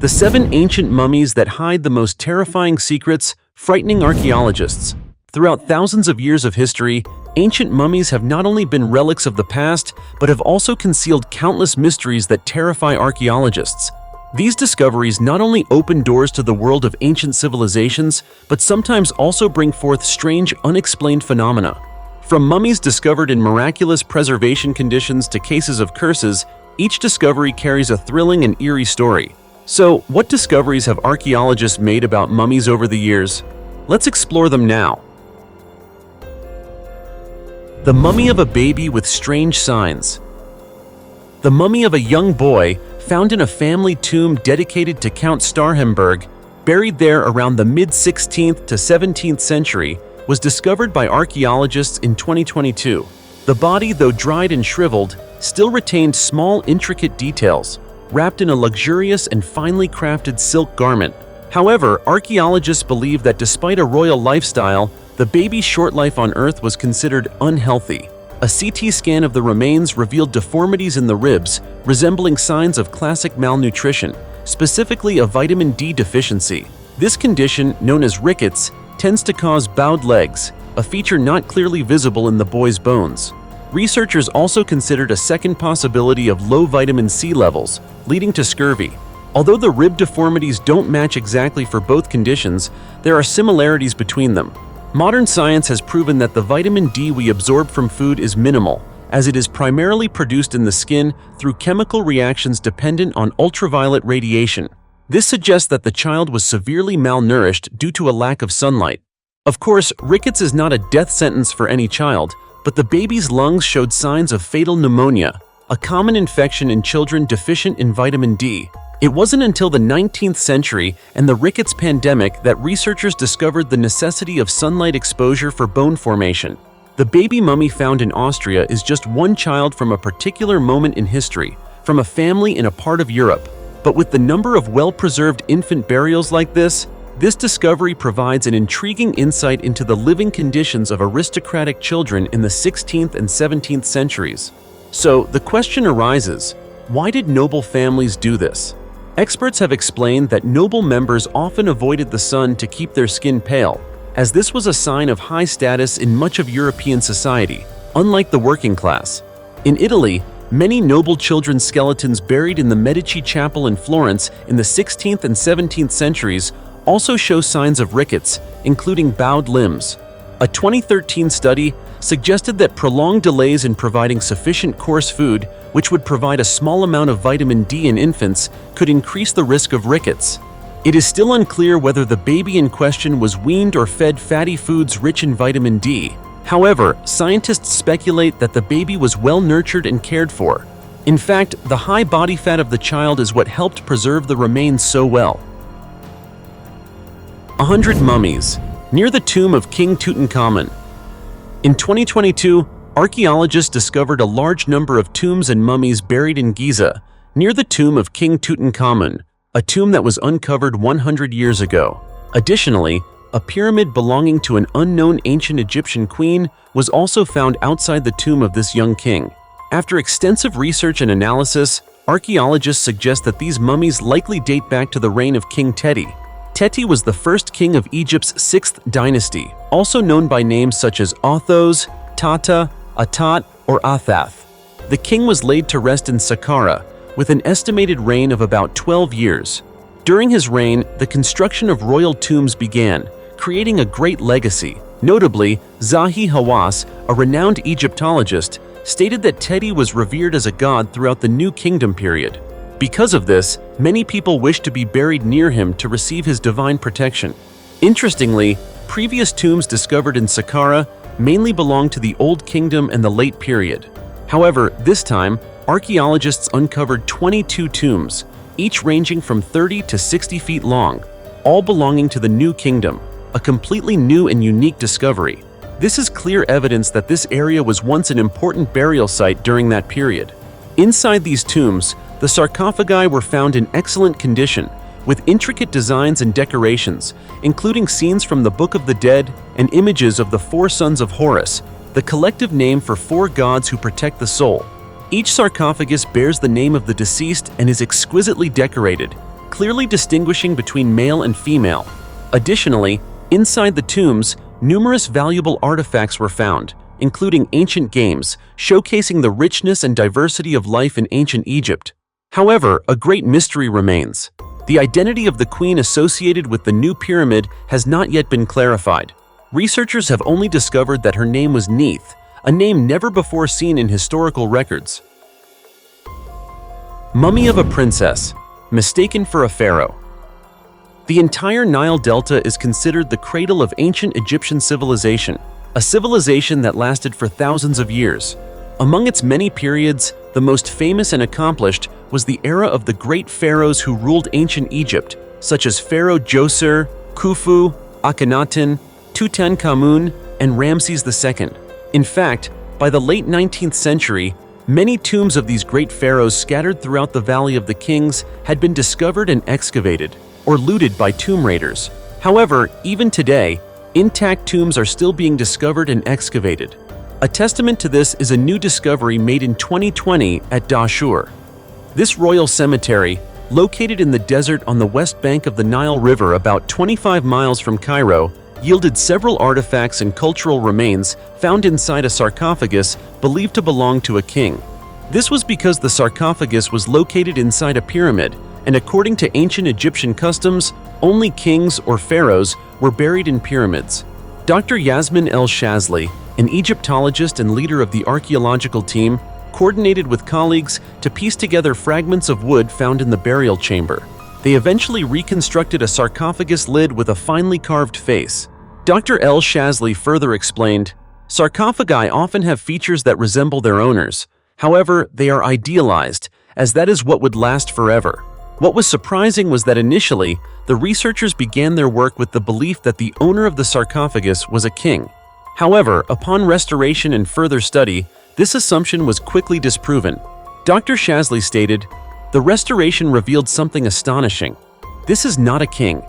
The 7 ancient mummies that hide the most terrifying secrets, frightening archaeologists. Throughout thousands of years of history, ancient mummies have not only been relics of the past, but have also concealed countless mysteries that terrify archaeologists. These discoveries not only open doors to the world of ancient civilizations, but sometimes also bring forth strange, unexplained phenomena. From mummies discovered in miraculous preservation conditions to cases of curses, each discovery carries a thrilling and eerie story. So, what discoveries have archaeologists made about mummies over the years? Let's explore them now. The mummy of a baby with strange signs. The mummy of a young boy, found in a family tomb dedicated to Count Starhemberg, buried there around the mid-16th to 17th century, was discovered by archaeologists in 2022. The body, though dried and shriveled, still retained small, intricate details, wrapped in a luxurious and finely crafted silk garment. However, archaeologists believe that despite a royal lifestyle, the baby's short life on Earth was considered unhealthy. A CT scan of the remains revealed deformities in the ribs, resembling signs of classic malnutrition, specifically a vitamin D deficiency. This condition, known as rickets, tends to cause bowed legs, a feature not clearly visible in the boy's bones. Researchers also considered a second possibility of low vitamin C levels, leading to scurvy. Although the rib deformities don't match exactly for both conditions, there are similarities between them. Modern science has proven that the vitamin D we absorb from food is minimal, as it is primarily produced in the skin through chemical reactions dependent on ultraviolet radiation. This suggests that the child was severely malnourished due to a lack of sunlight. Of course, rickets is not a death sentence for any child, but the baby's lungs showed signs of fatal pneumonia, a common infection in children deficient in vitamin D. It wasn't until the 19th century and the rickets pandemic that researchers discovered the necessity of sunlight exposure for bone formation. The baby mummy found in Austria is just one child from a particular moment in history, from a family in a part of Europe. But with the number of well-preserved infant burials like this discovery provides an intriguing insight into the living conditions of aristocratic children in the 16th and 17th centuries. So, the question arises, why did noble families do this? Experts have explained that noble members often avoided the sun to keep their skin pale, as this was a sign of high status in much of European society, unlike the working class. In Italy, many noble children's skeletons buried in the Medici Chapel in Florence in the 16th and 17th centuries also show signs of rickets, including bowed limbs. A 2013 study suggested that prolonged delays in providing sufficient coarse food, which would provide a small amount of vitamin D in infants, could increase the risk of rickets. It is still unclear whether the baby in question was weaned or fed fatty foods rich in vitamin D. However, scientists speculate that the baby was well nurtured and cared for. In fact, the high body fat of the child is what helped preserve the remains so well. 100 mummies, near the tomb of King Tutankhamun. In 2022, archaeologists discovered a large number of tombs and mummies buried in Giza, near the tomb of King Tutankhamun, a tomb that was uncovered 100 years ago. Additionally, a pyramid belonging to an unknown ancient Egyptian queen was also found outside the tomb of this young king. After extensive research and analysis, archaeologists suggest that these mummies likely date back to the reign of King Teti. Teti was the first king of Egypt's 6th dynasty, also known by names such as Othos, Tata, Atat, or Athath. The king was laid to rest in Saqqara, with an estimated reign of about 12 years. During his reign, the construction of royal tombs began, creating a great legacy. Notably, Zahi Hawass, a renowned Egyptologist, stated that Teti was revered as a god throughout the New Kingdom period. Because of this, many people wished to be buried near him to receive his divine protection. Interestingly, previous tombs discovered in Saqqara mainly belonged to the Old Kingdom and the late period. However, this time, archaeologists uncovered 22 tombs, each ranging from 30 to 60 feet long, all belonging to the New Kingdom, a completely new and unique discovery. This is clear evidence that this area was once an important burial site during that period. Inside these tombs, the sarcophagi were found in excellent condition, with intricate designs and decorations, including scenes from the Book of the Dead and images of the 4 sons of Horus, the collective name for 4 gods who protect the soul. Each sarcophagus bears the name of the deceased and is exquisitely decorated, clearly distinguishing between male and female. Additionally, inside the tombs, numerous valuable artifacts were found, including ancient games, showcasing the richness and diversity of life in ancient Egypt. However, a great mystery remains. The identity of the queen associated with the new pyramid has not yet been clarified. Researchers have only discovered that her name was Neith, a name never before seen in historical records. Mummy of a princess, mistaken for a pharaoh. The entire Nile Delta is considered the cradle of ancient Egyptian civilization, a civilization that lasted for thousands of years. Among its many periods, the most famous and accomplished was the era of the great pharaohs who ruled ancient Egypt, such as Pharaoh Djoser, Khufu, Akhenaten, Tutankhamun, and Ramses II. In fact, by the late 19th century, many tombs of these great pharaohs scattered throughout the Valley of the Kings had been discovered and excavated, or looted by tomb raiders. However, even today, intact tombs are still being discovered and excavated. A testament to this is a new discovery made in 2020 at Dahshur. This royal cemetery, located in the desert on the west bank of the Nile River about 25 miles from Cairo, yielded several artifacts and cultural remains found inside a sarcophagus believed to belong to a king. This was because the sarcophagus was located inside a pyramid, and according to ancient Egyptian customs, only kings or pharaohs were buried in pyramids. Dr. Yasmin El-Shazly, an Egyptologist and leader of the archaeological team, coordinated with colleagues to piece together fragments of wood found in the burial chamber. They eventually reconstructed a sarcophagus lid with a finely carved face. Dr. El-Shazly further explained, "Sarcophagi often have features that resemble their owners. However, they are idealized, as that is what would last forever." What was surprising was that initially, the researchers began their work with the belief that the owner of the sarcophagus was a king. However, upon restoration and further study, this assumption was quickly disproven. Dr. Shazly stated, "The restoration revealed something astonishing. This is not a king.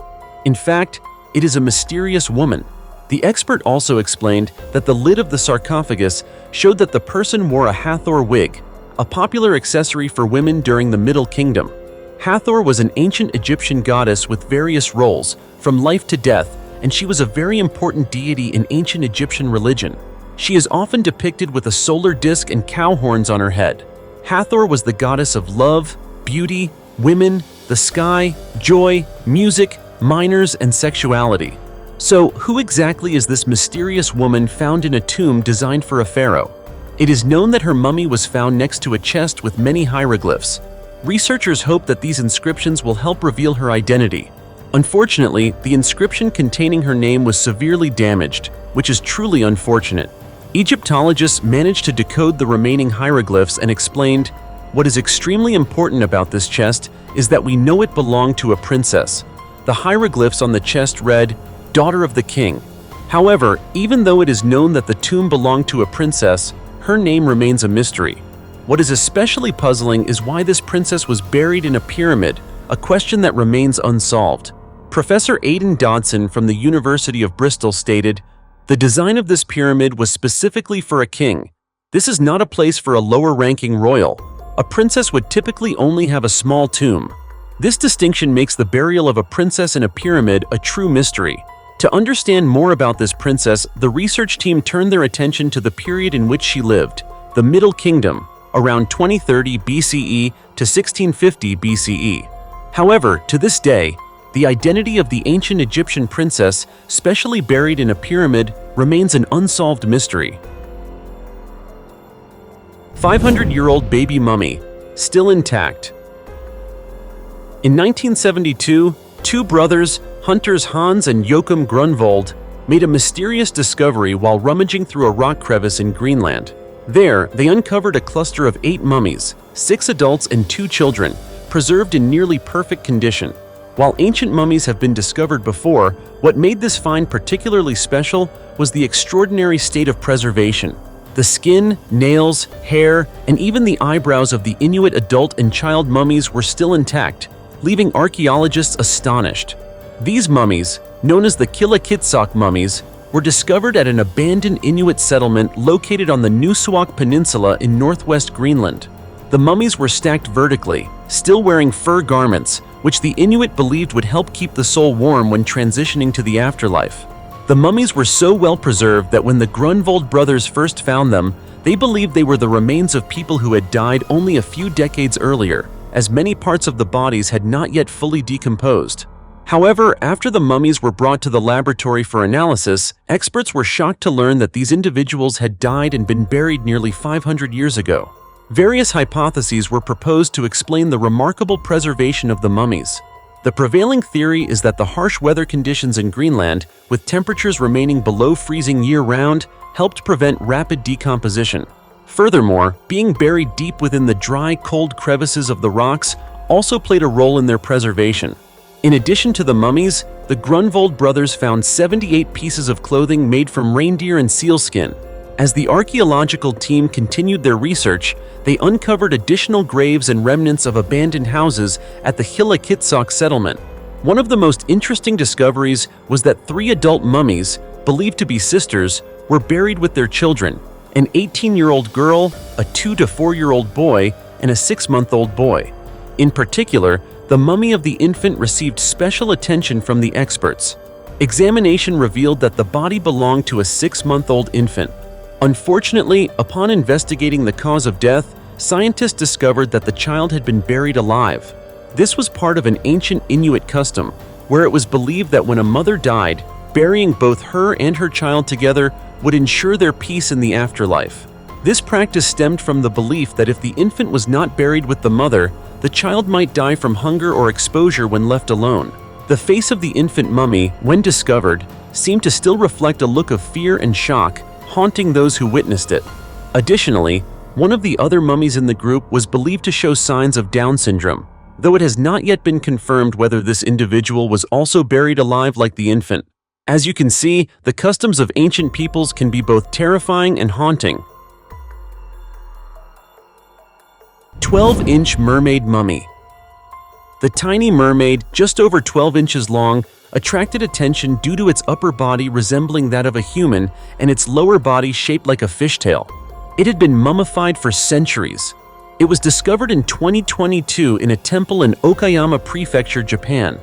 In fact, it is a mysterious woman." The expert also explained that the lid of the sarcophagus showed that the person wore a Hathor wig, a popular accessory for women during the Middle Kingdom. Hathor was an ancient Egyptian goddess with various roles, from life to death, and she was a very important deity in ancient Egyptian religion. She is often depicted with a solar disk and cow horns on her head. Hathor was the goddess of love, beauty, women, the sky, joy, music, minors, and sexuality. So, who exactly is this mysterious woman found in a tomb designed for a pharaoh? It is known that her mummy was found next to a chest with many hieroglyphs. Researchers hope that these inscriptions will help reveal her identity. Unfortunately, the inscription containing her name was severely damaged, which is truly unfortunate. Egyptologists managed to decode the remaining hieroglyphs and explained, "What is extremely important about this chest is that we know it belonged to a princess." The hieroglyphs on the chest read, "Daughter of the King." However, even though it is known that the tomb belonged to a princess, her name remains a mystery. What is especially puzzling is why this princess was buried in a pyramid, a question that remains unsolved. Professor Aidan Dodson from the University of Bristol stated, "The design of this pyramid was specifically for a king. This is not a place for a lower-ranking royal. A princess would typically only have a small tomb." This distinction makes the burial of a princess in a pyramid a true mystery. To understand more about this princess, the research team turned their attention to the period in which she lived, the Middle Kingdom, around 2030 BCE to 1650 BCE. However, to this day, the identity of the ancient Egyptian princess, specially buried in a pyramid, remains an unsolved mystery. 500-year-old baby mummy, still intact. In 1972, two brothers, hunters Hans and Joachim Grunwald, made a mysterious discovery while rummaging through a rock crevice in Greenland. There, they uncovered a cluster of 8 mummies, 6 adults and 2 children, preserved in nearly perfect condition. While ancient mummies have been discovered before, what made this find particularly special was the extraordinary state of preservation. The skin, nails, hair, and even the eyebrows of the Inuit adult and child mummies were still intact, leaving archaeologists astonished. These mummies, known as the Kilakitsoq mummies, were discovered at an abandoned Inuit settlement located on the Nussuaq Peninsula in northwest Greenland. The mummies were stacked vertically, still wearing fur garments, which the Inuit believed would help keep the soul warm when transitioning to the afterlife. The mummies were so well preserved that when the Grunwald brothers first found them, they believed they were the remains of people who had died only a few decades earlier, as many parts of the bodies had not yet fully decomposed. However, after the mummies were brought to the laboratory for analysis, experts were shocked to learn that these individuals had died and been buried nearly 500 years ago. Various hypotheses were proposed to explain the remarkable preservation of the mummies. The prevailing theory is that the harsh weather conditions in Greenland, with temperatures remaining below freezing year-round, helped prevent rapid decomposition. Furthermore, being buried deep within the dry, cold crevices of the rocks also played a role in their preservation. In addition to the mummies, the Grunwald brothers found 78 pieces of clothing made from reindeer and sealskin. As the archaeological team continued their research, they uncovered additional graves and remnants of abandoned houses at the Hilla settlement. One of the most interesting discoveries was that 3 adult mummies, believed to be sisters, were buried with their children, an 18-year-old girl, a 2 to 4-year-old boy, and a 6-month-old boy. In particular, the mummy of the infant received special attention from the experts. Examination revealed that the body belonged to a 6-month-old infant. Unfortunately, upon investigating the cause of death, scientists discovered that the child had been buried alive. This was part of an ancient Inuit custom, where it was believed that when a mother died, burying both her and her child together would ensure their peace in the afterlife. This practice stemmed from the belief that if the infant was not buried with the mother, the child might die from hunger or exposure when left alone. The face of the infant mummy, when discovered, seemed to still reflect a look of fear and shock, haunting those who witnessed it. Additionally, one of the other mummies in the group was believed to show signs of Down syndrome, though it has not yet been confirmed whether this individual was also buried alive like the infant. As you can see, the customs of ancient peoples can be both terrifying and haunting. 12-inch mermaid mummy. The tiny mermaid, just over 12 inches long, attracted attention due to its upper body resembling that of a human and its lower body shaped like a fishtail. It had been mummified for centuries. It was discovered in 2022 in a temple in Okayama Prefecture, Japan.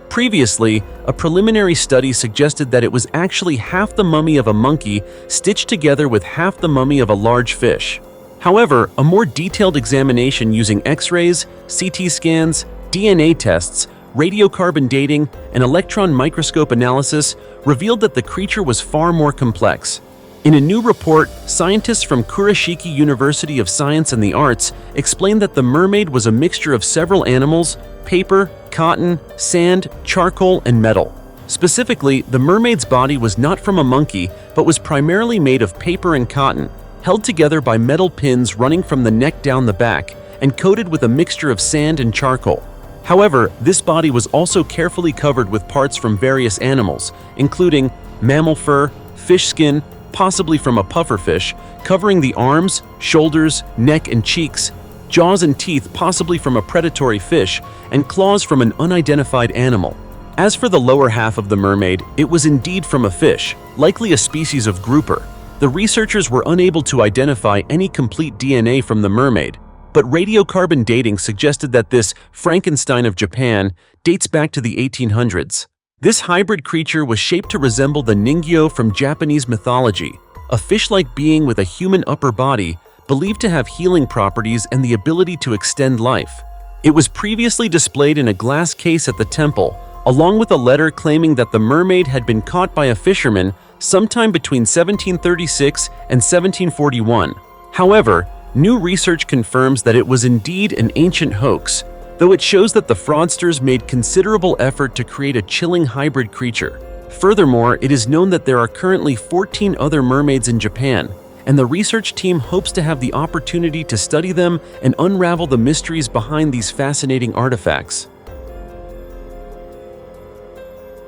Previously, a preliminary study suggested that it was actually half the mummy of a monkey stitched together with half the mummy of a large fish. However, a more detailed examination using X-rays, CT scans, DNA tests, radiocarbon dating, and electron microscope analysis revealed that the creature was far more complex. In a new report, scientists from Kurashiki University of Science and the Arts explained that the mermaid was a mixture of several animals, paper, cotton, sand, charcoal, and metal. Specifically, the mermaid's body was not from a monkey, but was primarily made of paper and cotton, held together by metal pins running from the neck down the back, and coated with a mixture of sand and charcoal. However, this body was also carefully covered with parts from various animals, including mammal fur, fish skin, possibly from a pufferfish, covering the arms, shoulders, neck, and cheeks, jaws and teeth possibly from a predatory fish, and claws from an unidentified animal. As for the lower half of the mermaid, it was indeed from a fish, likely a species of grouper. The researchers were unable to identify any complete DNA from the mermaid, but radiocarbon dating suggested that this Frankenstein of Japan dates back to the 1800s. This hybrid creature was shaped to resemble the Ningyo from Japanese mythology, a fish-like being with a human upper body, believed to have healing properties and the ability to extend life. It was previously displayed in a glass case at the temple, along with a letter claiming that the mermaid had been caught by a fisherman sometime between 1736 and 1741. However, new research confirms that it was indeed an ancient hoax, though it shows that the fraudsters made considerable effort to create a chilling hybrid creature. Furthermore, it is known that there are currently 14 other mermaids in Japan, and the research team hopes to have the opportunity to study them and unravel the mysteries behind these fascinating artifacts.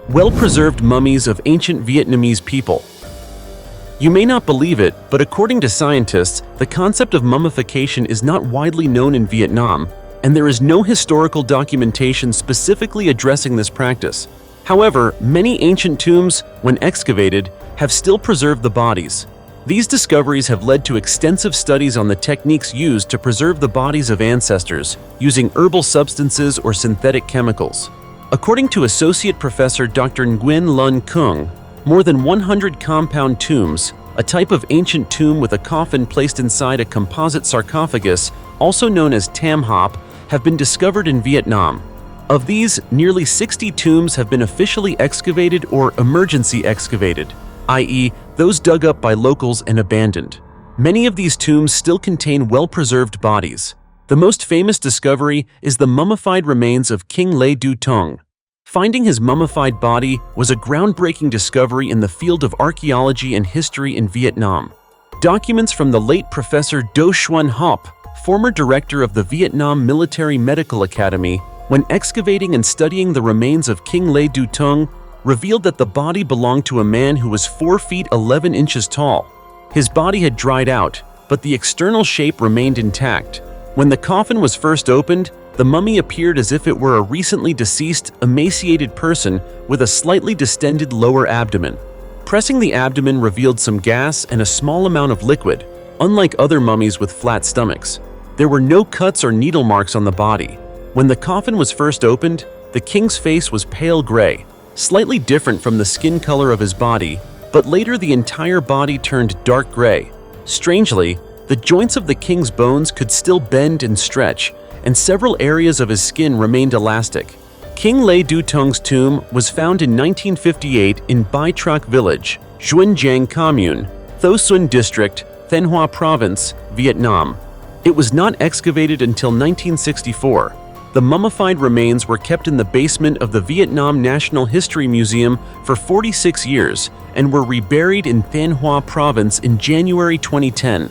Well-preserved mummies of ancient Vietnamese people. You may not believe it, but according to scientists, the concept of mummification is not widely known in Vietnam, and there is no historical documentation specifically addressing this practice. However, many ancient tombs, when excavated, have still preserved the bodies. These discoveries have led to extensive studies on the techniques used to preserve the bodies of ancestors, using herbal substances or synthetic chemicals. According to Associate Professor Dr. Nguyen Lun Kung, more than 100 compound tombs, a type of ancient tomb with a coffin placed inside a composite sarcophagus, also known as tam hop, have been discovered in Vietnam. Of these, nearly 60 tombs have been officially excavated or emergency excavated, i.e., those dug up by locals and abandoned. Many of these tombs still contain well-preserved bodies. The most famous discovery is the mummified remains of King Le Du Tong. Finding his mummified body was a groundbreaking discovery in the field of archaeology and history in Vietnam. Documents from the late Professor Do Xuan Hop, former director of the Vietnam Military Medical Academy, when excavating and studying the remains of King Le Du Tong, revealed that the body belonged to a man who was 4 feet 11 inches tall. His body had dried out, but the external shape remained intact. When the coffin was first opened, the mummy appeared as if it were a recently deceased, emaciated person with a slightly distended lower abdomen. Pressing the abdomen revealed some gas and a small amount of liquid, unlike other mummies with flat stomachs. There were no cuts or needle marks on the body. When the coffin was first opened, the king's face was pale gray, slightly different from the skin color of his body, but later the entire body turned dark gray. Strangely, the joints of the king's bones could still bend and stretch, and several areas of his skin remained elastic. King Le Du Tong's tomb was found in 1958 in Bai Truc Village, Xuân Giang Commune, Tho Xuân District, Thanh Hoa Province, Vietnam. It was not excavated until 1964. The mummified remains were kept in the basement of the Vietnam National History Museum for 46 years and were reburied in Thanh Hoa Province in January 2010.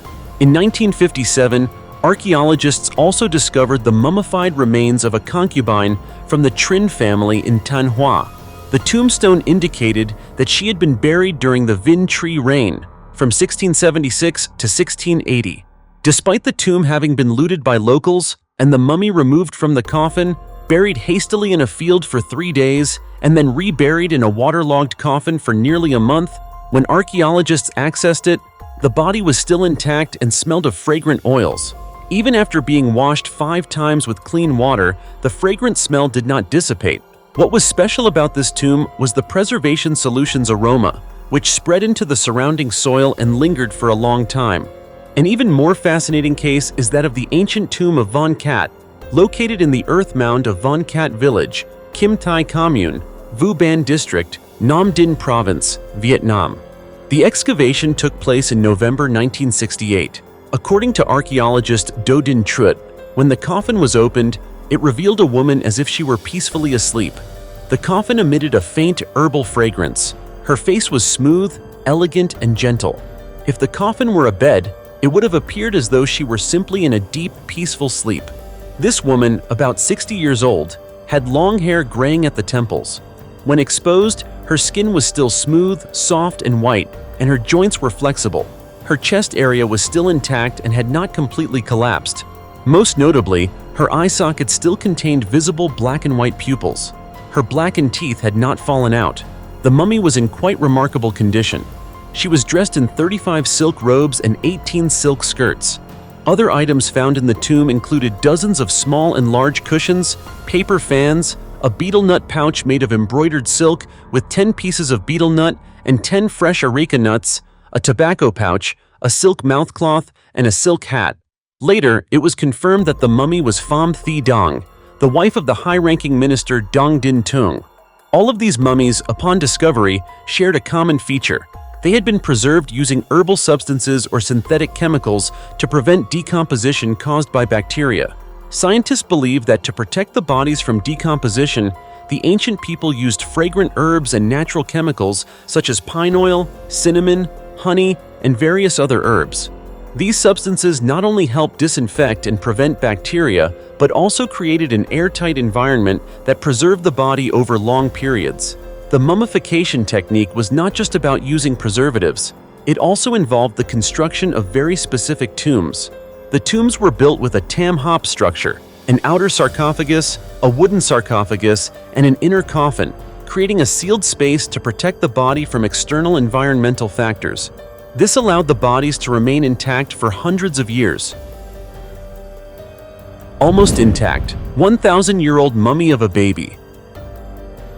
In 1957, archaeologists also discovered the mummified remains of a concubine from the Trinh family in Thanh Hoa. The tombstone indicated that she had been buried during the Vinh Tri reign from 1676 to 1680. Despite the tomb having been looted by locals and the mummy removed from the coffin, buried hastily in a field for 3 days, and then reburied in a waterlogged coffin for nearly a month, when archaeologists accessed it, the body was still intact and smelled of fragrant oils. Even after being washed 5 times with clean water, the fragrant smell did not dissipate. What was special about this tomb was the preservation solution's aroma, which spread into the surrounding soil and lingered for a long time. An even more fascinating case is that of the ancient tomb of Von Cat, located in the earth mound of Von Cat Village, Kim Thai Commune, Vu Ban District, Nam Dinh Province, Vietnam. The excavation took place in November 1968. According to archaeologist Do Din Truet, when the coffin was opened, it revealed a woman as if she were peacefully asleep. The coffin emitted a faint herbal fragrance. Her face was smooth, elegant, and gentle. If the coffin were a bed, it would have appeared as though she were simply in a deep, peaceful sleep. This woman, about 60 years old, had long hair graying at the temples. When exposed, her skin was still smooth, soft, and white, and her joints were flexible. Her chest area was still intact and had not completely collapsed. Most notably, her eye sockets still contained visible black and white pupils. Her blackened teeth had not fallen out. The mummy was in quite remarkable condition. She was dressed in 35 silk robes and 18 silk skirts. Other items found in the tomb included dozens of small and large cushions, paper fans, a betel nut pouch made of embroidered silk with 10 pieces of betel nut and 10 fresh areca nuts, a tobacco pouch, a silk mouthcloth, and a silk hat. Later, it was confirmed that the mummy was Pham Thi Dong, the wife of the high-ranking minister Dong Din Tung. All of these mummies, upon discovery, shared a common feature. They had been preserved using herbal substances or synthetic chemicals to prevent decomposition caused by bacteria. Scientists believe that to protect the bodies from decomposition, the ancient people used fragrant herbs and natural chemicals such as pine oil, cinnamon, honey, and various other herbs. These substances not only helped disinfect and prevent bacteria, but also created an airtight environment that preserved the body over long periods. The mummification technique was not just about using preservatives. It also involved the construction of very specific tombs. The tombs were built with a tam hop structure, an outer sarcophagus, a wooden sarcophagus, and an inner coffin, creating a sealed space to protect the body from external environmental factors. This allowed the bodies to remain intact for hundreds of years. Almost intact, 1,000-year-old mummy of a baby.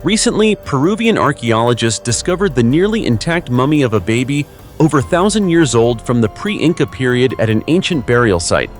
Recently, Peruvian archaeologists discovered the nearly intact mummy of a baby over 1,000 years old from the pre-Inca period at an ancient burial site.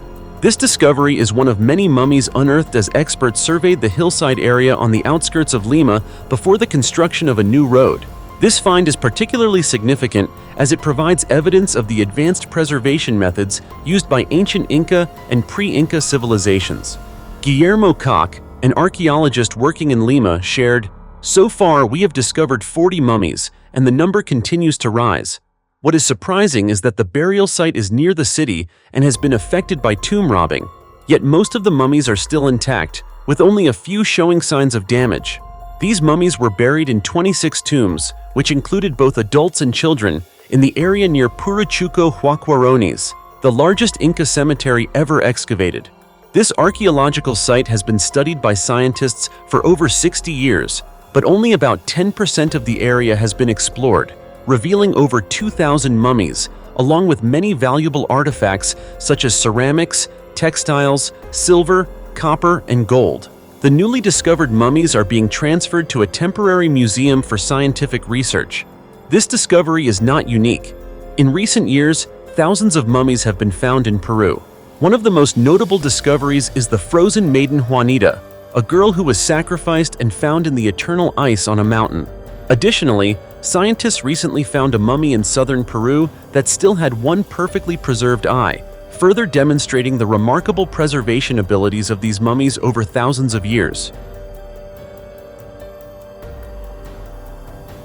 This discovery is one of many mummies unearthed as experts surveyed the hillside area on the outskirts of Lima before the construction of a new road. This find is particularly significant as it provides evidence of the advanced preservation methods used by ancient Inca and pre-Inca civilizations. Guillermo Koch, an archaeologist working in Lima, shared, "So far, we have discovered 40 mummies, and the number continues to rise. What is surprising is that the burial site is near the city and has been affected by tomb robbing, yet most of the mummies are still intact, with only a few showing signs of damage." These mummies were buried in 26 tombs, which included both adults and children, in the area near Puruchuco Huacuarones, the largest Inca cemetery ever excavated. This archaeological site has been studied by scientists for over 60 years, but only about 10% of the area has been explored, revealing over 2,000 mummies, along with many valuable artifacts such as ceramics, textiles, silver, copper, and gold. The newly discovered mummies are being transferred to a temporary museum for scientific research. This discovery is not unique. In recent years, thousands of mummies have been found in Peru. One of the most notable discoveries is the frozen maiden Juanita, a girl who was sacrificed and found in the eternal ice on a mountain. Additionally, scientists recently found a mummy in southern Peru that still had one perfectly preserved eye, further demonstrating the remarkable preservation abilities of these mummies over thousands of years.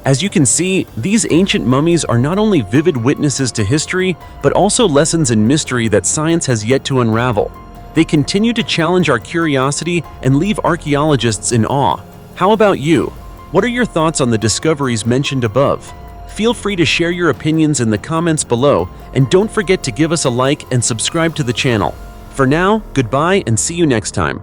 As you can see, these ancient mummies are not only vivid witnesses to history, but also lessons in mystery that science has yet to unravel. They continue to challenge our curiosity and leave archaeologists in awe. How about you? What are your thoughts on the discoveries mentioned above? Feel free to share your opinions in the comments below, and don't forget to give us a like and subscribe to the channel. For now, goodbye and see you next time.